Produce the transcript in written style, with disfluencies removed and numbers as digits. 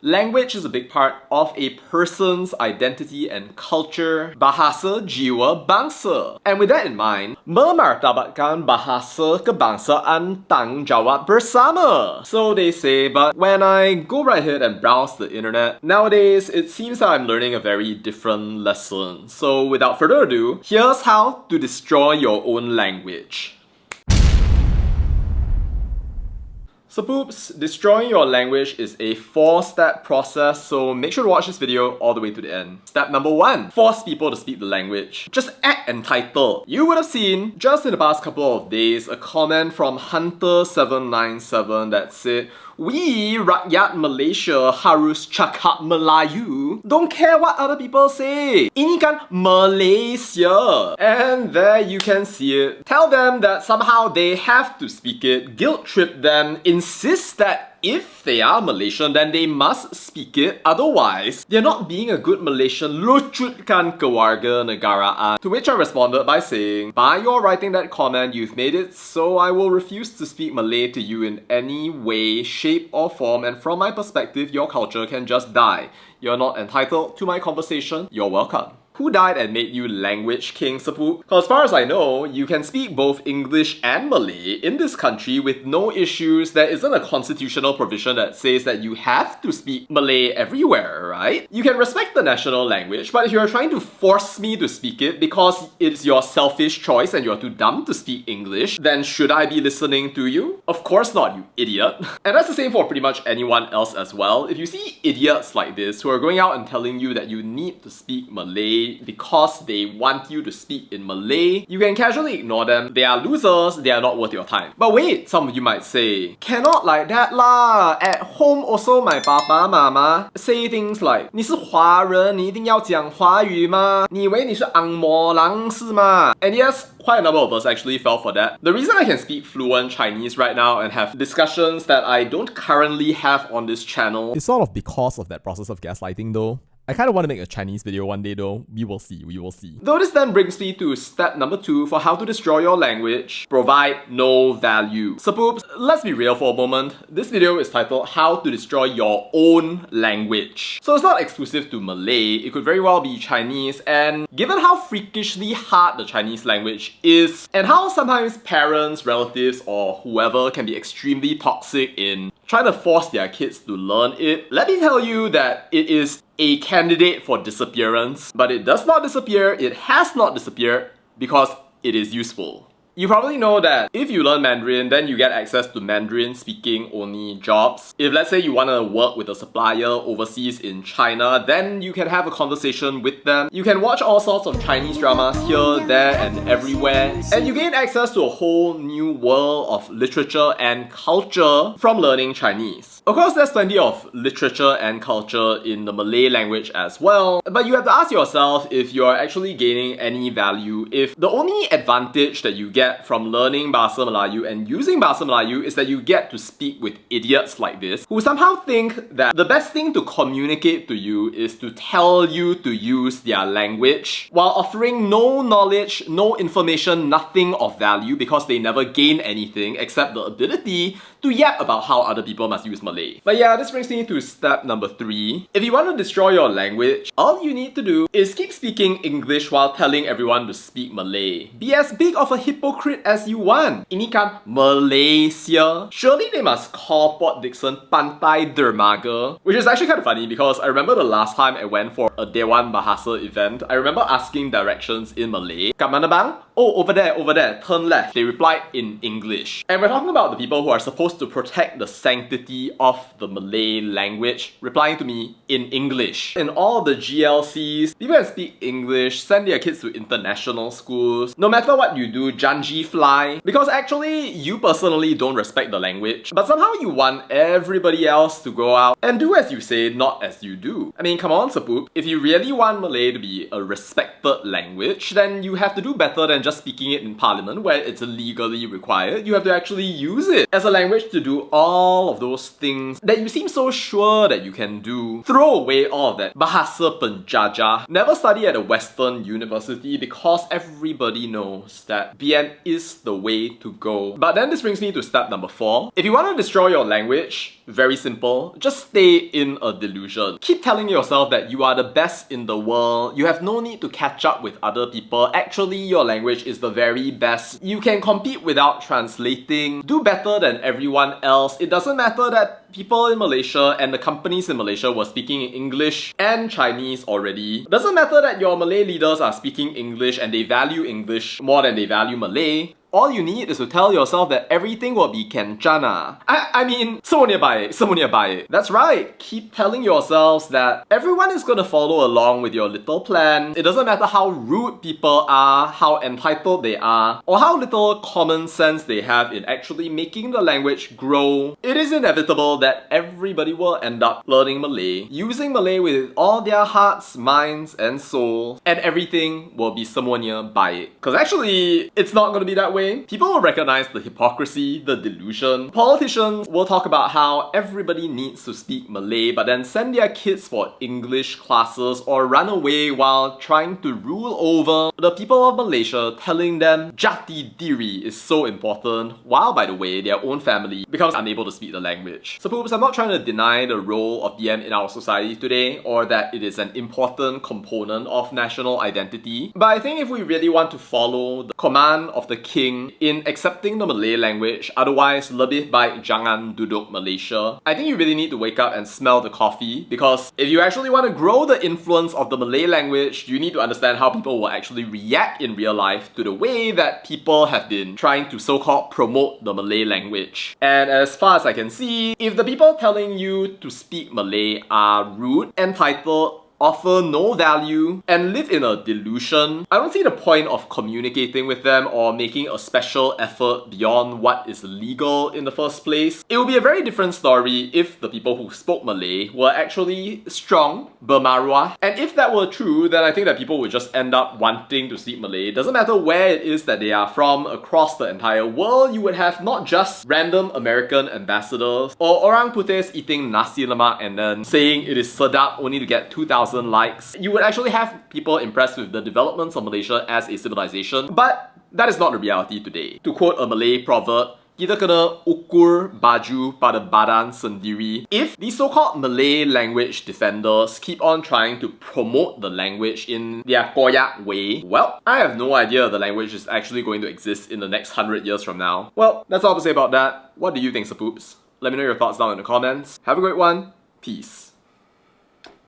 Language is a big part of a person's identity and culture. Bahasa Jiwa Bangsa. And with that in mind, memartabatkan bahasa kebangsaan tanggungjawab bersama. So they say, but when I go right ahead and browse the internet, nowadays it seems that I'm learning a very different lesson. So without further ado, here's how to destroy your own language. So poops, destroying your language is a 4-step process, so make sure to watch this video all the way to the end. Step number 1, force people to speak the language. Just act entitled. You would have seen, just in the past couple of days, a comment from Hunter797 that said, "We, rakyat Malaysia, harus cakap Melayu. Don't care what other people say. Ini kan Malaysia." And there you can see it. Tell them that somehow they have to speak it, guilt trip them, insist that if they are Malaysian, then they must speak it. Otherwise, they're not being a good Malaysian. Lucutkan kewarganegaraan. To which I responded by saying, by your writing that comment, you've made it so I will refuse to speak Malay to you in any way, shape or form, and from my perspective, your culture can just die. You're not entitled to my conversation. You're welcome. Who died and made you language king, Sapu? Because as far as I know, you can speak both English and Malay in this country with no issues. There isn't a constitutional provision that says that you have to speak Malay everywhere, right? You can respect the national language, but if you're trying to force me to speak it because it's your selfish choice and you're too dumb to speak English, then should I be listening to you? Of course not, you idiot. And that's the same for pretty much anyone else as well. If you see idiots like this who are going out and telling you that you need to speak Malay because they want you to speak in Malay, you can casually ignore them. They are losers, they are not worth your time. But wait, some of you might say, cannot like that lah. At home also my papa mama say things like, 你是华人，你一定要讲华语吗？你以为你是昂摩郎是吗？ And yes, quite a number of us actually fell for that. The reason I can speak fluent Chinese right now and have discussions that I don't currently have on this channel It's sort of because of that process of gaslighting though. I kind of want to make a Chinese video one day though. We will see, we will see. Though this then brings me to step number 2 for how to destroy your language. Provide no value. So poops, let's be real for a moment. This video is titled How to Destroy Your Own Language. So it's not exclusive to Malay, it could very well be Chinese, and given how freakishly hard the Chinese language is, and how sometimes parents, relatives, or whoever can be extremely toxic in trying to force their kids to learn it, let me tell you that it is a candidate for disappearance, but it does not disappear, it has not disappeared, because it is useful. You probably know that if you learn Mandarin, then you get access to Mandarin speaking only jobs. If let's say you want to work with a supplier overseas in China, then you can have a conversation with them. You can watch all sorts of Chinese dramas here, there and everywhere. And you gain access to a whole new world of literature and culture from learning Chinese. Of course, there's plenty of literature and culture in the Malay language as well, but you have to ask yourself if you're actually gaining any value, if the only advantage that you get from learning Bahasa Melayu and using Bahasa Melayu is that you get to speak with idiots like this who somehow think that the best thing to communicate to you is to tell you to use their language while offering no knowledge, no information, nothing of value because they never gain anything except the ability to yap about how other people must use Malay. But yeah, this brings me to step number 3. If you want to destroy your language, all you need to do is keep speaking English while telling everyone to speak Malay. Be as big of a hypocrite as you want. Ini kan Malaysia. Surely they must call Port Dickson Pantai Dermaga. Which is actually kind of funny because I remember the last time I went for a Dewan Bahasa event, I remember asking directions in Malay. Kat mana bang? Oh, over there, turn left. They replied in English. And we're talking about the people who are supposed to protect the sanctity of the Malay language, replying to me in English. In all the GLCs, people can speak English, send their kids to international schools. No matter what you do, Janji fly. Because actually, you personally don't respect the language, but somehow you want everybody else to go out and do as you say, not as you do. I mean, come on, Sapoop. If you really want Malay to be a respected language, then you have to do better than just speaking it in parliament where it's legally required. You have to actually use it as a language to do all of those things that you seem so sure that you can do. Throw away all of that Bahasa Penjajah. Never study at a Western university because everybody knows that be an then is the way to go. But then this brings me to step number 4. If you want to destroy your language, very simple, just stay in a delusion. Keep telling yourself that you are the best in the world, you have no need to catch up with other people, actually your language is the very best, you can compete without translating, do better than everyone else. It doesn't matter that people in Malaysia and the companies in Malaysia were speaking in English and Chinese already. Doesn't matter that your Malay leaders are speaking English and they value English more than they value Malay. All you need is to tell yourself that everything will be kencana. I mean, semua baik. That's right. Keep telling yourselves that everyone is gonna follow along with your little plan. It doesn't matter how rude people are, how entitled they are, or how little common sense they have in actually making the language grow. It is inevitable that everybody will end up learning Malay, using Malay with all their hearts, minds, and souls, and everything will be semuanya baik. Because actually, it's not gonna be that way. People will recognize the hypocrisy, the delusion. Politicians will talk about how everybody needs to speak Malay but then send their kids for English classes or run away while trying to rule over the people of Malaysia, telling them jati diri is so important, while by the way their own family becomes unable to speak the language. So poops, I'm not trying to deny the role of DM in our society today or that it is an important component of national identity, but I think if we really want to follow the command of the king in accepting the Malay language, otherwise lebih baik jangan duduk Malaysia, I think you really need to wake up and smell the coffee, because if you actually want to grow the influence of the Malay language, you need to understand how people will actually react in real life to the way that people have been trying to so-called promote the Malay language. And as far as I can see, if the people telling you to speak Malay are rude, entitled, offer no value, and live in a delusion, I don't see the point of communicating with them or making a special effort beyond what is legal in the first place. It would be a very different story if the people who spoke Malay were actually strong, bermaruah, and if that were true, then I think that people would just end up wanting to speak Malay. It doesn't matter where it is that they are from across the entire world, you would have not just random American ambassadors or orang putih eating nasi lemak and then saying it is sedap only to get 2,000 likes. You would actually have people impressed with the developments of Malaysia as a civilization, but that is not the reality today. To quote a Malay proverb, kita kena ukur baju pada badan sendiri. If these so-called Malay language defenders keep on trying to promote the language in their koyak way, well, I have no idea the language is actually going to exist in the next 100 years from now. Well, that's all to say about that. What do you think, Sapoops? Let me know your thoughts down in the comments. Have a great one. Peace.